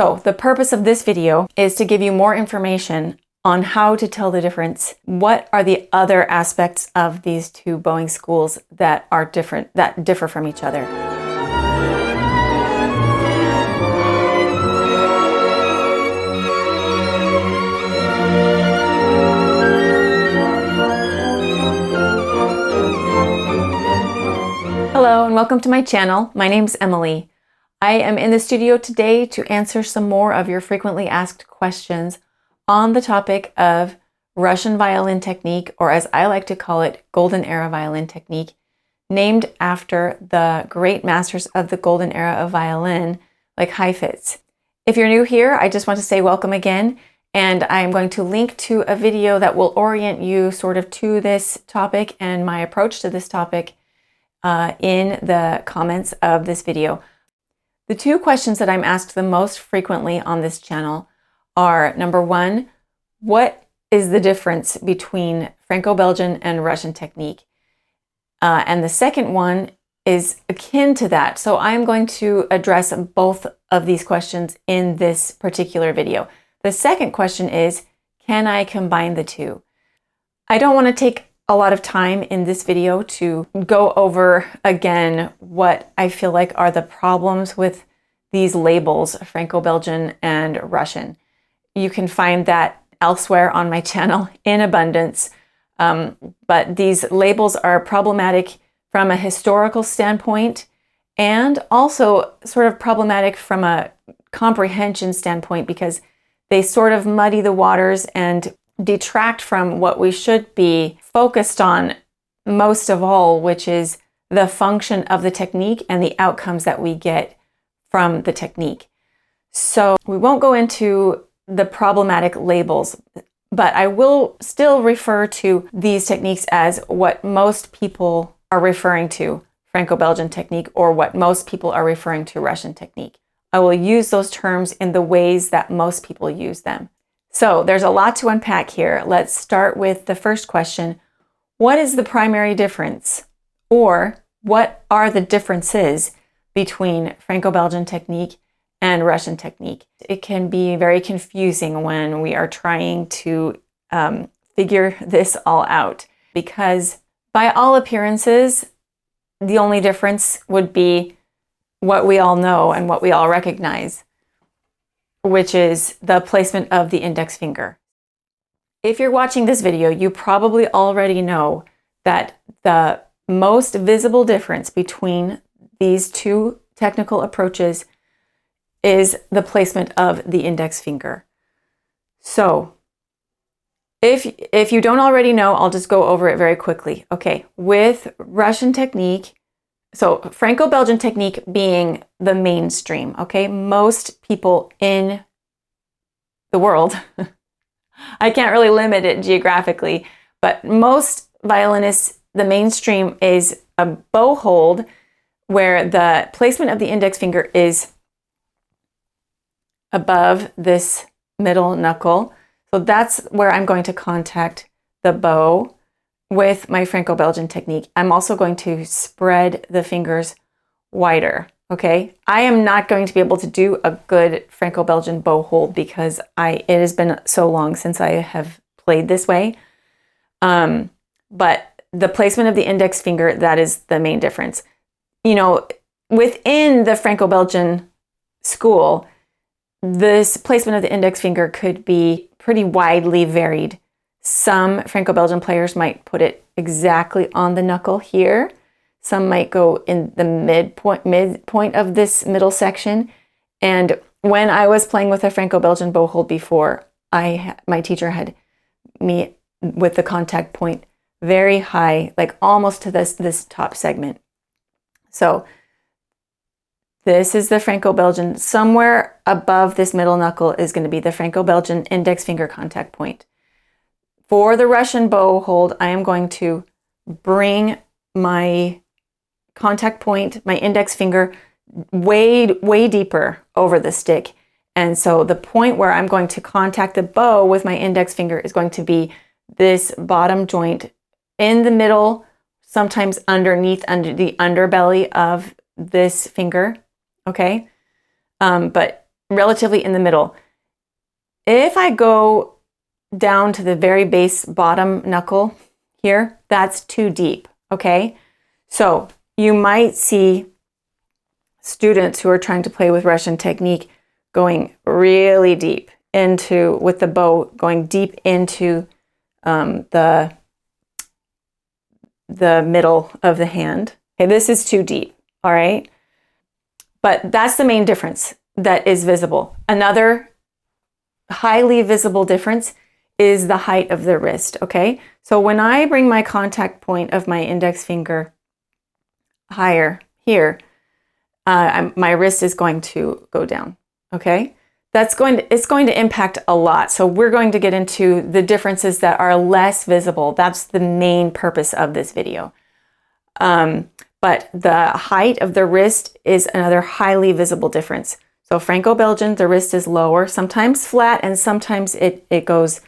So the purpose of this video is to give you more information on how to tell the difference. What are the other aspects of these two bowing schools that are different, that differ from each other? Hello and welcome to my channel. My name's Emily. I am in the studio today to answer some more of your frequently asked questions on the topic of Russian violin technique, or as I like to call it, Golden Era violin technique, named after the great masters of the Golden Era of violin, like Heifetz. If you're new here, I just want to say welcome again, and I'm going to link to a video that will orient you sort of to this topic and my approach to this topic in the comments of this video. The two questions that I'm asked the most frequently on this channel are, number one, what is the difference between Franco-Belgian and Russian technique? And the second one is akin to that. So I'm going to address both of these questions in this particular video. The second question is, can I combine the two? I don't want to take a lot of time in this video to go over again what I feel like are the problems with these labels, Franco-Belgian and Russian. You can find that elsewhere on my channel in abundance, but these labels are problematic from a historical standpoint and also sort of problematic from a comprehension standpoint because they sort of muddy the waters and detract from what we should be focused on most of all, which is the function of the technique and the outcomes that we get from the technique. So we won't go into the problematic labels, but I will still refer to these techniques as what most people are referring to Franco-Belgian technique, or what most people are referring to Russian technique. I will use those terms in the ways that most people use them. So there's a lot to unpack here. Let's start with the first question. What is the primary difference, or what are the differences between Franco-Belgian technique and Russian technique? It can be very confusing when we are trying to figure this all out, because by all appearances, the only difference would be what we all know and what we all recognize, which is the placement of the index finger. If you're watching this video, you probably already know that the most visible difference between these two technical approaches is the placement of the index finger. So if you don't already know, I'll just go over it very quickly. Okay, with Russian technique, so Franco-Belgian technique being the mainstream, okay? Most people in the world, I can't really limit it geographically, but most violinists, the mainstream is a bow hold where the placement of the index finger is above this middle knuckle. So that's where I'm going to contact the bow with my Franco-Belgian technique. I'm also going to spread the fingers wider, okay? I am not going to be able to do a good Franco-Belgian bow hold because it has been so long since I have played this way. But the placement of the index finger, that is the main difference. You know, within the Franco-Belgian school, this placement of the index finger could be pretty widely varied. Some Franco-Belgian players might put it exactly on the knuckle here. Some might go in the midpoint of this middle section. And when I was playing with a Franco-Belgian bow hold before, my teacher had me with the contact point very high, like almost to this top segment. So this is the Franco-Belgian. Somewhere above this middle knuckle is going to be the Franco-Belgian index finger contact point. For the Russian bow hold, I am going to bring my contact point, my index finger, way deeper over the stick. And so the point where I'm going to contact the bow with my index finger is going to be this bottom joint in the middle, sometimes underneath, under the underbelly of this finger, okay? But relatively in the middle. If I go down to the very base bottom knuckle here, that's too deep, okay? So you might see students who are trying to play with Russian technique going really deep into, with the bow, going deep into the middle of the hand. Okay, this is too deep, all right? But that's the main difference that is visible. Another highly visible difference is the height of the wrist, okay? So when I bring my contact point of my index finger higher here, my wrist is going to go down, okay? It's going to impact a lot. So we're going to get into the differences that are less visible. That's the main purpose of this video. But the height of the wrist is another highly visible difference. So Franco-Belgian, the wrist is lower, sometimes flat, and sometimes it goes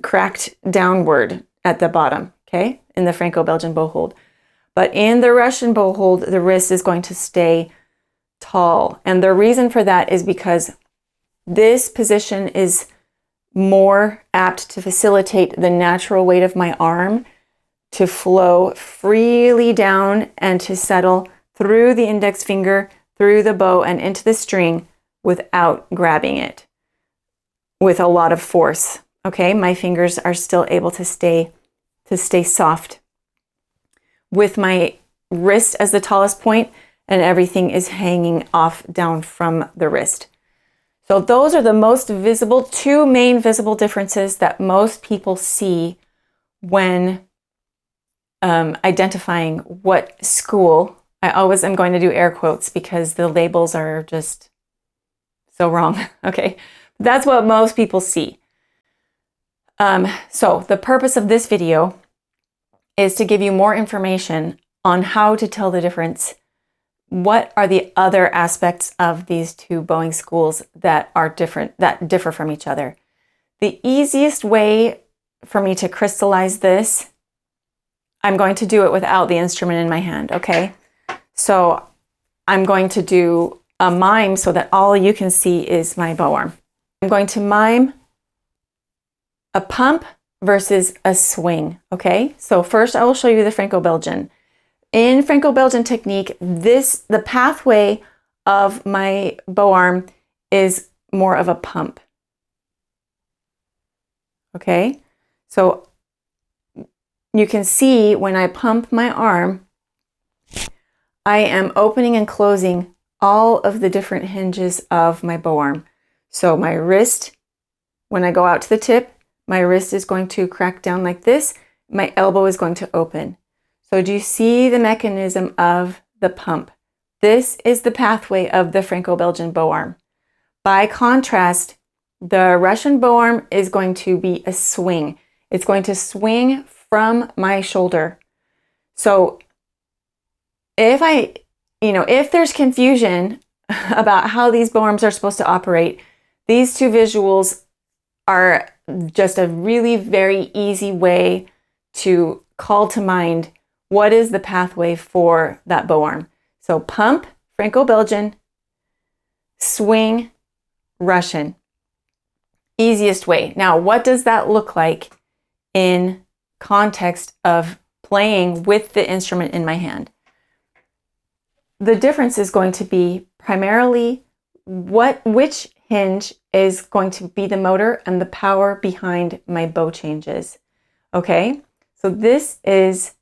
cracked downward at the bottom, okay, in the Franco-Belgian bow hold. But in the Russian bow hold, the wrist is going to stay tall. And the reason for that is because this position is more apt to facilitate the natural weight of my arm to flow freely down and to settle through the index finger, through the bow, and into the string without grabbing it with a lot of force. Okay, my fingers are still able to stay soft with my wrist as the tallest point, and everything is hanging off down from the wrist. So those are the most visible, two main visible differences that most people see when identifying what school. I always am going to do air quotes because the labels are just so wrong. Okay, that's what most people see. So the purpose of this video is to give you more information on how to tell the difference. What are the other aspects of these two bowing schools that are different, that differ from each other? The easiest way for me to crystallize this, I'm going to do it without the instrument in my hand, okay? So I'm going to do a mime so that all you can see is my bow arm. I'm going to mime a pump versus a swing, okay? So first I will show you the Franco-Belgian. In Franco-Belgian technique, the pathway of my bow arm is more of a pump, okay? So you can see when I pump my arm, I am opening and closing all of the different hinges of my bow arm. So my wrist, when I go out to the tip, my wrist is going to crack down like this. My elbow is going to open. So do you see the mechanism of the pump? This is the pathway of the Franco-Belgian bow arm. By contrast, the Russian bow arm is going to be a swing. It's going to from my shoulder. So if there's confusion about how these bow arms are supposed to operate, these two visuals are just a really very easy way to call to mind what is the pathway for that bow arm. So pump, Franco-Belgian, swing, Russian. Easiest way. Now, what does that look like in context of playing with the instrument in my hand? The difference is going to be primarily which hinge is going to be the motor and the power behind my bow changes. Okay, so this is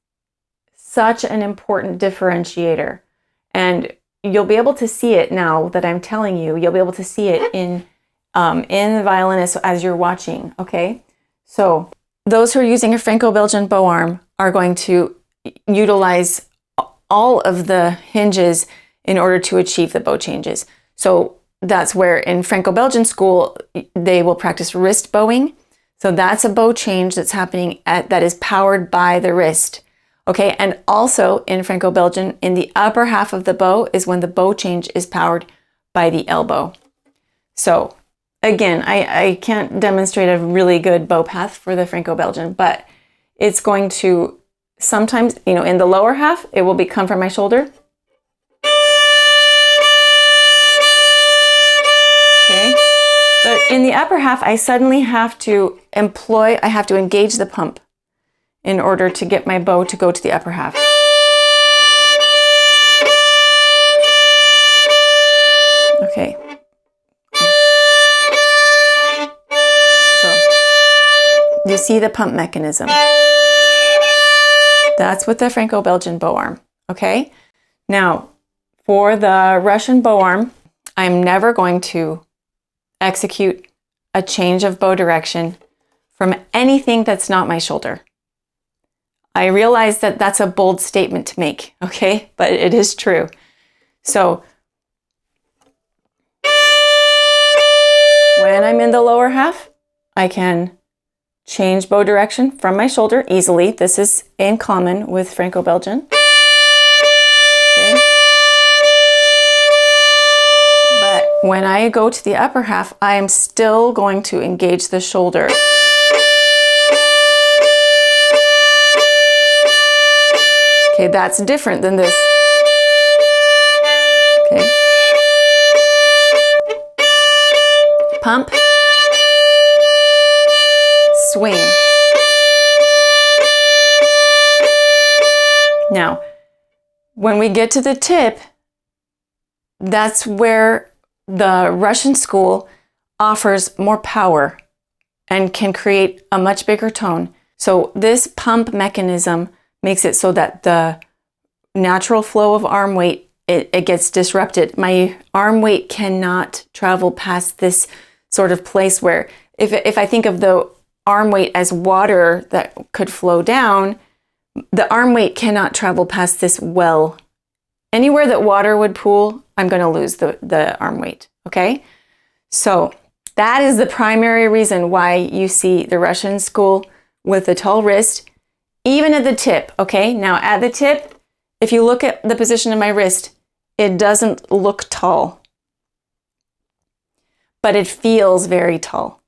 such an important differentiator, and you'll be able to see it now that I'm telling you. You'll be able to see it in the violinist as you're watching. Okay, so those who are using a Franco-Belgian bow arm are going to utilize all of the hinges in order to achieve the bow changes. So that's where in Franco-Belgian school, they will practice wrist bowing. So that's a bow change that's happening that is powered by the wrist. Okay, and also in Franco-Belgian, in the upper half of the bow is when the bow change is powered by the elbow. So again, I can't demonstrate a really good bow path for the Franco-Belgian, but it's going to sometimes, in the lower half, it will come from my shoulder. In the upper half, I suddenly have to engage the pump in order to get my bow to go to the upper half. Okay. So, you see the pump mechanism. That's with the Franco-Belgian bow arm, okay? Now, for the Russian bow arm, I'm never going to execute a change of bow direction from anything that's not my shoulder. I realize that that's a bold statement to make, okay? But it is true. So, when I'm in the lower half, I can change bow direction from my shoulder easily. This is in common with Franco-Belgian. Okay. But when I go to the upper half, I am still going to engage the shoulder. Okay, that's different than this. Okay. Pump. Swing. Now, when we get to the tip, that's where the Russian school offers more power and can create a much bigger tone. So this pump mechanism makes it so that the natural flow of arm weight, it gets disrupted. My arm weight cannot travel past this sort of place where, if I think of the arm weight as water that could flow down, the arm weight cannot travel past this well. Anywhere that water would pool, I'm going to lose the arm weight, okay? So that is the primary reason why you see the Russian school with the tall wrist, even at the tip, okay? Now at the tip, if you look at the position of my wrist, it doesn't look tall, but it feels very tall,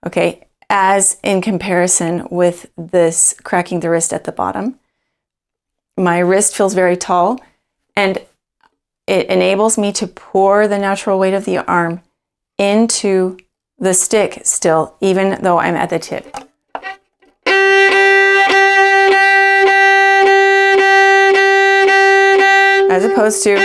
okay? As in comparison with this cracking the wrist at the bottom. My wrist feels very tall, and it enables me to pour the natural weight of the arm into the stick still, even though I'm at the tip. As opposed to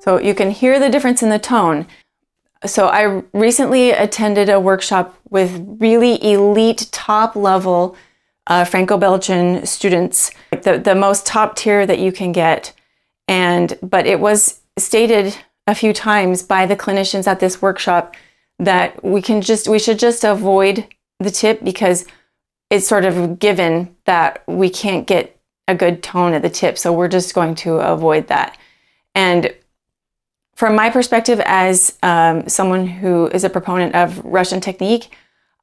so you can hear the difference in the tone. So I recently attended a workshop with really elite top level Franco-Belgian students, the most top tier that you can get. But it was stated a few times by the clinicians at this workshop that we should just avoid the tip because it's sort of given that we can't get a good tone at the tip. So we're just going to avoid that. And from my perspective as someone who is a proponent of Russian technique,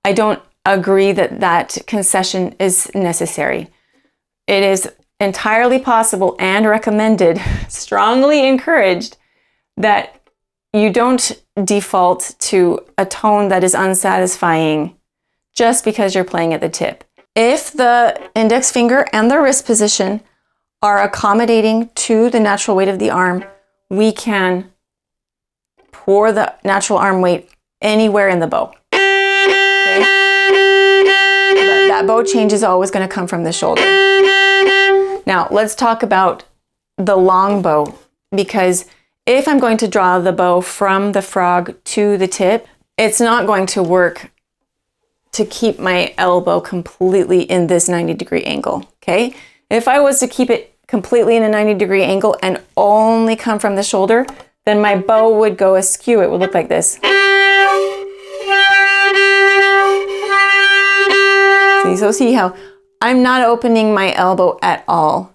I don't agree that that concession is necessary. It is entirely possible and recommended, strongly encouraged, that you don't default to a tone that is unsatisfying just because you're playing at the tip. If the index finger and the wrist position are accommodating to the natural weight of the arm, we can pour the natural arm weight anywhere in the bow. Okay? But that bow change is always going to come from the shoulder. Now, let's talk about the long bow, because if I'm going to draw the bow from the frog to the tip, it's not going to work to keep my elbow completely in this 90-degree angle, okay? If I was to keep it completely in a 90-degree angle and only come from the shoulder, then my bow would go askew. It would look like this. See how I'm not opening my elbow at all.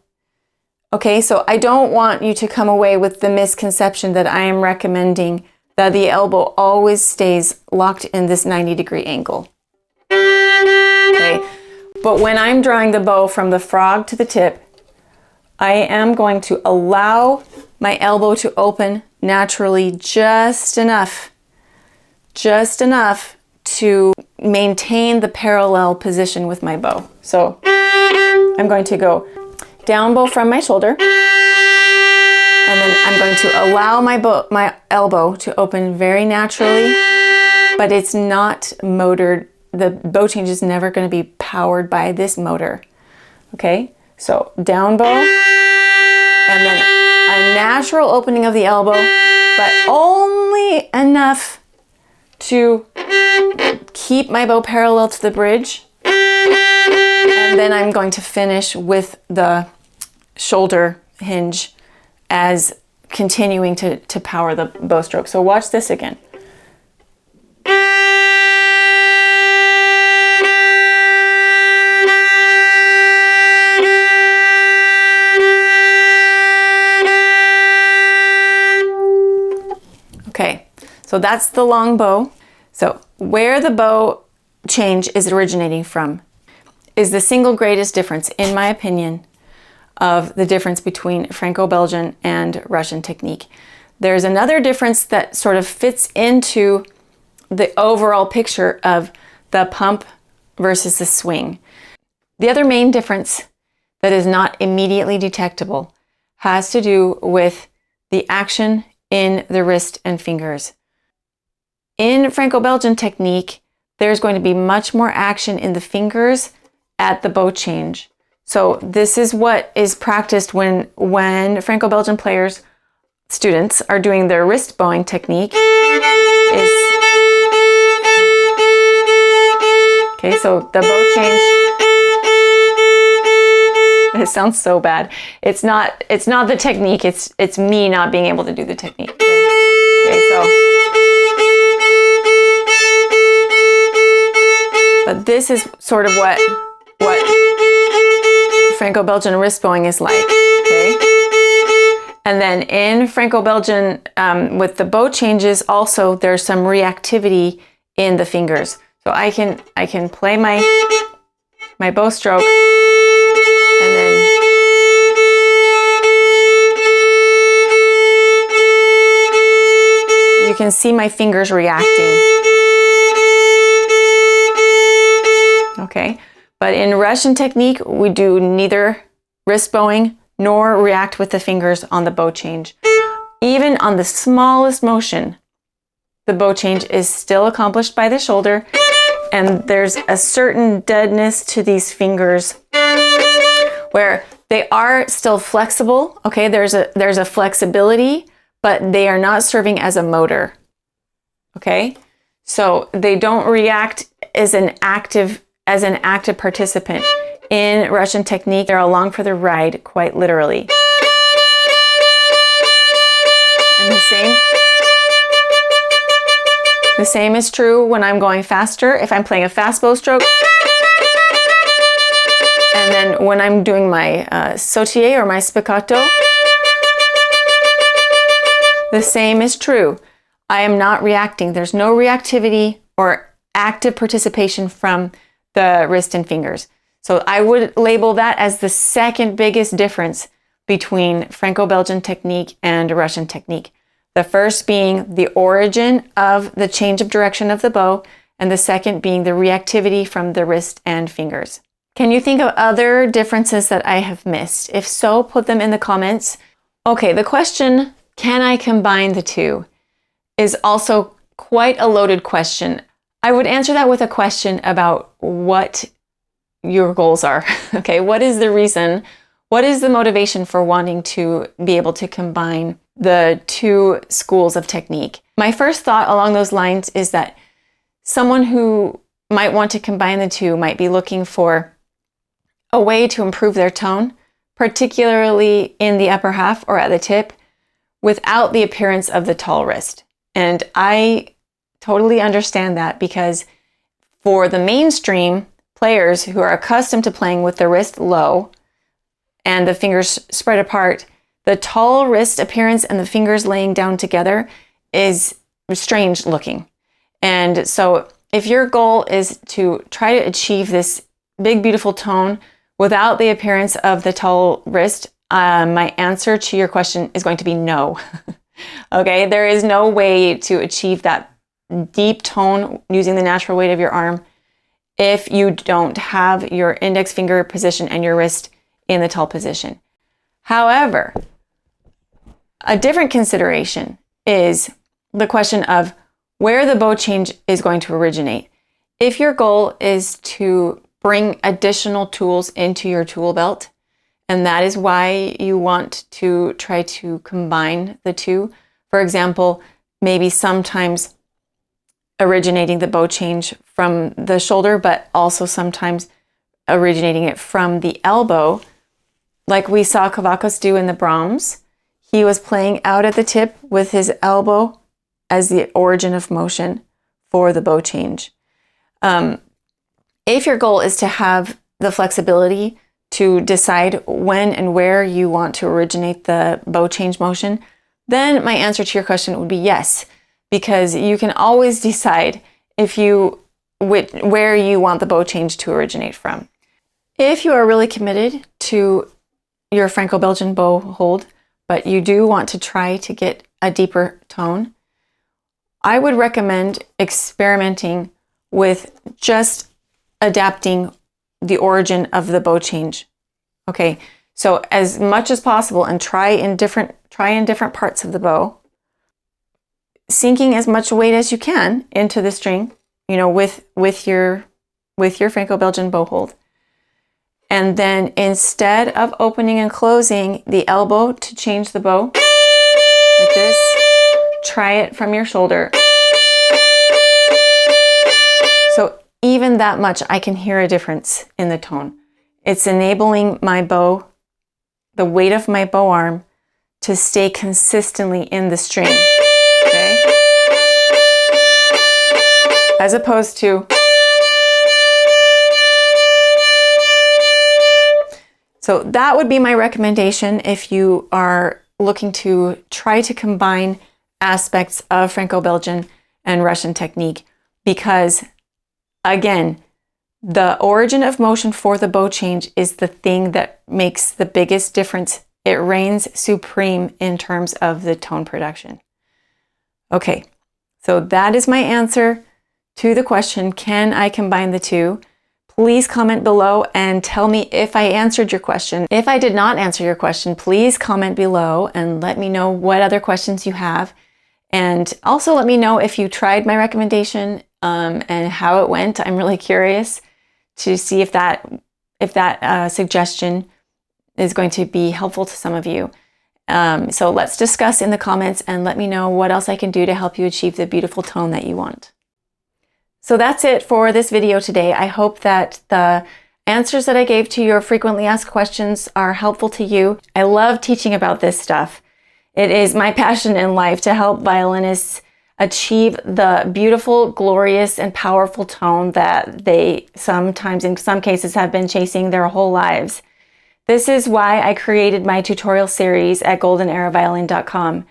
Okay, so I don't want you to come away with the misconception that I am recommending that the elbow always stays locked in this 90-degree angle. Okay, but when I'm drawing the bow from the frog to the tip, I am going to allow my elbow to open naturally just enough to maintain the parallel position with my bow. So I'm going to go down bow from my shoulder and then I'm going to allow my elbow to open very naturally, but it's not motored. The bow change is never going to be powered by this motor. Okay, so down bow, and then a natural opening of the elbow, but only enough to keep my bow parallel to the bridge. And then I'm going to finish with the shoulder hinge as continuing to power the bow stroke. So watch this again. Okay, so that's the long bow. So where the bow change is originating from is the single greatest difference, in my opinion, of the difference between Franco-Belgian and Russian technique. There's another difference that sort of fits into the overall picture of the pump versus the swing. The other main difference that is not immediately detectable has to do with the action in the wrist and fingers. In Franco-Belgian technique, there's going to be much more action in the fingers at the bow change. So this is what is practiced when Franco-Belgian students are doing their wrist bowing technique. Okay, so the bow change, it sounds so bad. It's not the technique, it's me not being able to do the technique. Okay, so but this is sort of what Franco-Belgian wrist bowing is like, okay? And then in Franco-Belgian, with the bow changes, also there's some reactivity in the fingers. So I can play my bow stroke, and then you can see my fingers reacting. Okay, but in Russian technique, we do neither wrist bowing nor react with the fingers on the bow change. Even on the smallest motion, the bow change is still accomplished by the shoulder, and there's a certain deadness to these fingers where they are still flexible. Okay, there's a flexibility, but they are not serving as a motor. Okay, so they don't react as an active participant. In Russian technique, they're along for the ride, quite literally. And the same is true when I'm going faster. If I'm playing a fast bow stroke, and then when I'm doing my sautier or my spiccato, the same is true. I am not reacting. There's no reactivity or active participation from the wrist and fingers. So I would label that as the second biggest difference between Franco-Belgian technique and Russian technique. The first being the origin of the change of direction of the bow, and the second being the reactivity from the wrist and fingers. Can you think of other differences that I have missed? If so, put them in the comments. Okay, the question, can I combine the two, is also quite a loaded question. I would answer that with a question about what your goals are. Okay, what is the reason? What is the motivation for wanting to be able to combine the two schools of technique? My first thought along those lines is that someone who might want to combine the two might be looking for a way to improve their tone, particularly in the upper half or at the tip, without the appearance of the tall wrist. And I totally understand that, because for the mainstream players who are accustomed to playing with the wrist low and the fingers spread apart, the tall wrist appearance and the fingers laying down together is strange looking. And so if your goal is to try to achieve this big, beautiful tone without the appearance of the tall wrist, my answer to your question is going to be no. Okay, there is no way to achieve that deep tone using the natural weight of your arm if you don't have your index finger position and your wrist in the tall position. However, A different consideration is the question of where the bow change is going to originate. If your goal is to bring additional tools into your tool belt, and that is why you want to try to combine the two. For example, maybe sometimes originating the bow change from the shoulder, but also sometimes originating it from the elbow, like we saw Kavakos do in the Brahms. He was playing out at the tip with his elbow as the origin of motion for the bow change. If your goal is to have the flexibility to decide when and where you want to originate the bow change motion, then my answer to your question would be yes, because you can always decide where you want the bow change to originate from. If you are really committed to your Franco-Belgian bow hold, but you do want to try to get a deeper tone, I would recommend experimenting with just adapting the origin of the bow change. Okay, so as much as possible, and try in different parts of the bow, sinking as much weight as you can into the string, with your Franco-Belgian bow hold. And then instead of opening and closing the elbow to change the bow, like this, try it from your shoulder. So even that much, I can hear a difference in the tone. It's enabling my bow, the weight of my bow arm, to stay consistently in the string, okay? As opposed to, so that would be my recommendation if you are looking to try to combine aspects of Franco-Belgian and Russian technique, because again, the origin of motion for the bow change is the thing that makes the biggest difference. It reigns supreme in terms of the tone production. Okay, so that is my answer to the question, can I combine the two? Please comment below and tell me if I answered your question. If I did not answer your question, please comment below and let me know what other questions you have. And also let me know if you tried my recommendation and how it went. I'm really curious to see if that suggestion is going to be helpful to some of you. So let's discuss in the comments and let me know what else I can do to help you achieve the beautiful tone that you want. So that's it for this video today. I hope that the answers that I gave to your frequently asked questions are helpful to you. I love teaching about this stuff. It is my passion in life to help violinists achieve the beautiful, glorious, and powerful tone that they sometimes, in some cases, have been chasing their whole lives. This is why I created my tutorial series at goldeneraviolin.com.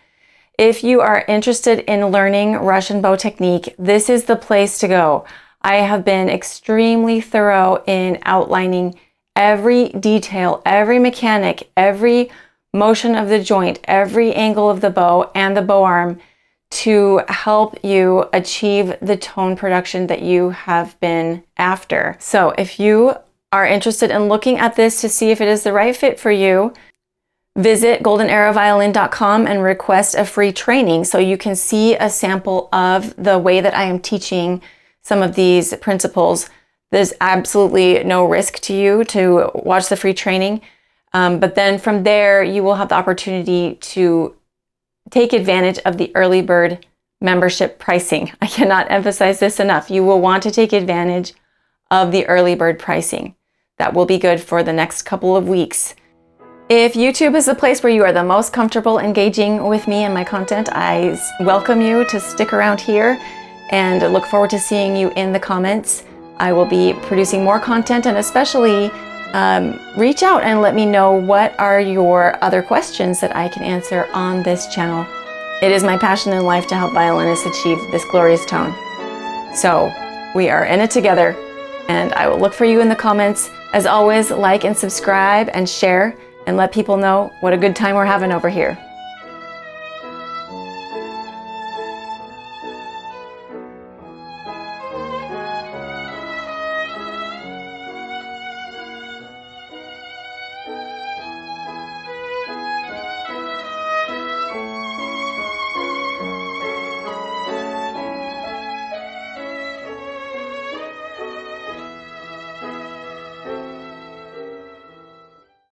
If you are interested in learning Russian bow technique, this is the place to go. I have been extremely thorough in outlining every detail, every mechanic, every motion of the joint, every angle of the bow and the bow arm to help you achieve the tone production that you have been after. So if you are interested in looking at this to see if it is the right fit for you, visit goldeneraviolin.com and request a free training so you can see a sample of the way that I am teaching some of these principles. There's absolutely no risk to you to watch the free training. But then from there, you will have the opportunity to take advantage of the early bird membership pricing. I cannot emphasize this enough. You will want to take advantage of the early bird pricing. That will be good for the next couple of weeks. If YouTube is the place where you are the most comfortable engaging with me and my content, I welcome you to stick around here and look forward to seeing you in the comments. I will be producing more content, and especially reach out and let me know what are your other questions that I can answer on this channel. It is my passion in life to help violinists achieve this glorious tone. So we are in it together, and I will look for you in the comments. As always, like and subscribe and share and let people know what a good time we're having over here.